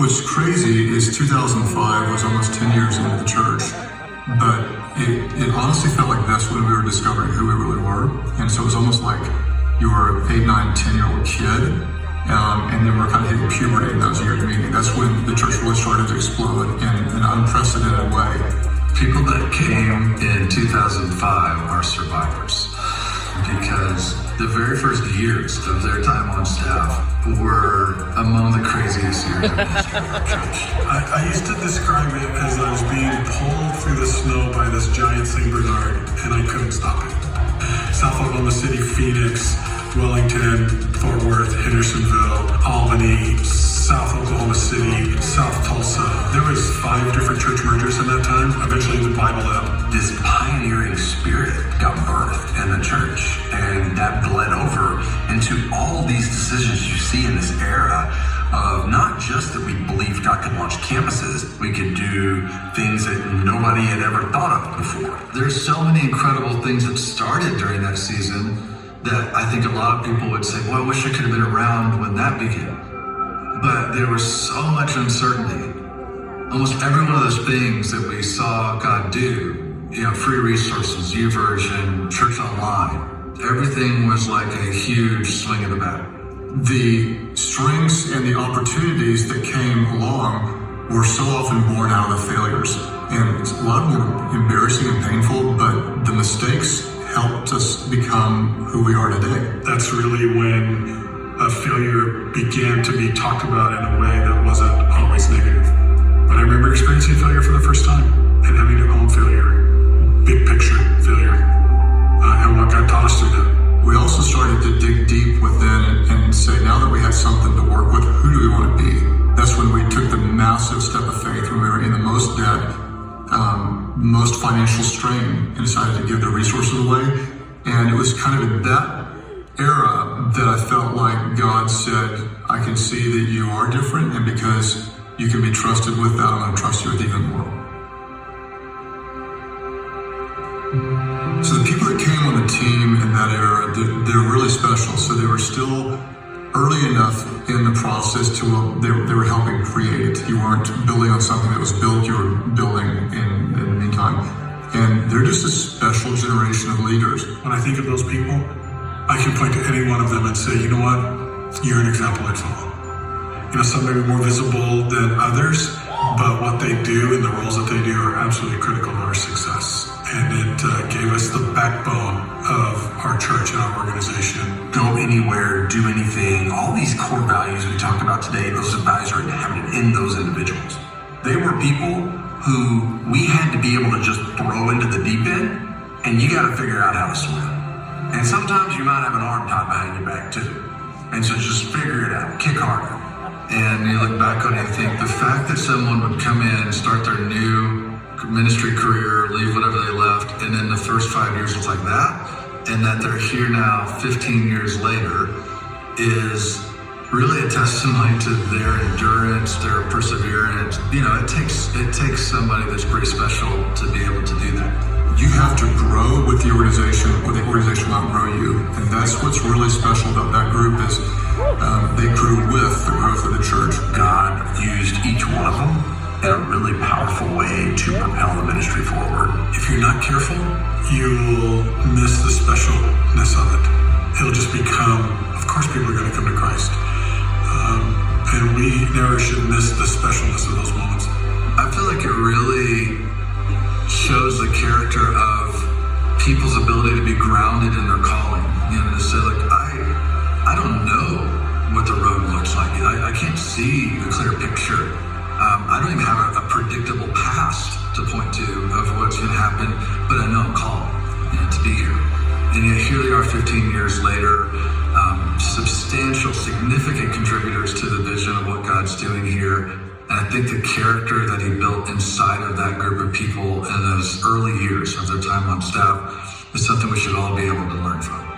What's crazy is 2005 was almost 10 years into the church, but it honestly felt like that's when we were discovering who we really were. And so it was almost like you were an 8, 9, 10-year-old kid, and then we're kind of hitting puberty in those years. Meaning that's when the church really started to explode in an unprecedented way. People that came in 2005 are survivors because the very first years of their time on staff were among the craziest years in the history of our church. I used to describe it as I was being pulled through the snow by this giant St. Bernard, and I couldn't stop it. South Oklahoma City, Phoenix, Wellington, Fort Worth, Hendersonville, Albany, South Oklahoma City, South Tulsa. There was 5 different church mergers in that time. Eventually the Bible App. This pioneering spirit got birthed in the church, and that bled over into all these decisions you see in this era of not just that we believed God could launch campuses, we could do things that nobody had ever thought of before. There's so many incredible things that started during that season that I think a lot of people would say, well, I wish I could have been around when that began. But there was so much uncertainty. Almost every one of those things that we saw God do, free resources, YouVersion, Church Online, everything was like a huge swing of the bat. The strengths and the opportunities that came along were so often born out of the failures. And a lot of them were embarrassing and painful, but the mistakes helped us become who we are today. That's really when a failure began to be talked about in a way that wasn't always negative. But I remember experiencing failure for the first time and having to own failure, big picture failure, and what God taught us through that. We also started to dig deep within and say, now that we had something to work with, who do we want to be? That's when we took the massive step of faith when we were in the most debt, most financial strain, and decided to give the resources away. And it was kind of in that era that I felt like God said, I can see that you are different, and because you can be trusted with that, I'm going to trust you with even more. So the people that came on the team in that era, they're really special. So they were still early enough in the process to they were helping create it. You weren't building on something that was built, you were building in the meantime. And they're just a special generation of leaders. When I think of those people, I can point to any one of them and say, you know what, you're an example I'd follow. Some may be more visible than others, but what they do and the roles that they do are absolutely critical to our success. And it gave us the backbone of our church and our organization. Go anywhere, do anything, all these core values we talk about today, those values are inhabited in those individuals. They were people who we had to be able to just throw into the deep end, and you got to figure out how to swim. And sometimes you might have an arm tied behind your back too. And so just figure it out, kick harder. And you look back on it and think the fact that someone would come in and start their new ministry career, leave whatever they left, and then the first 5 years was like that, and that they're here now 15 years later is really a testimony to their endurance, their perseverance. It takes somebody that's pretty special to be able to do that. You have to grow with the organization, or the organization will outgrow you. And that's what's really special about that group is they grew with the growth of the church. God used each one of them in a really powerful way to propel the ministry forward. If you're not careful, you'll miss the specialness of it. It'll just become, of course people are going to come to Christ. And we never should miss the specialness of those moments. I feel like it really shows the character of people's ability to be grounded in their calling. To say, like, I don't know what the road looks like. I can't see a clear picture. I don't even have a predictable past to point to of what's going to happen, but I know I'm called to be here. And yet here they are 15 years later, substantial, significant contributors to the vision of what God's doing here. And I think the character that he built inside of that group of people in those early years of their time on staff is something we should all be able to learn from.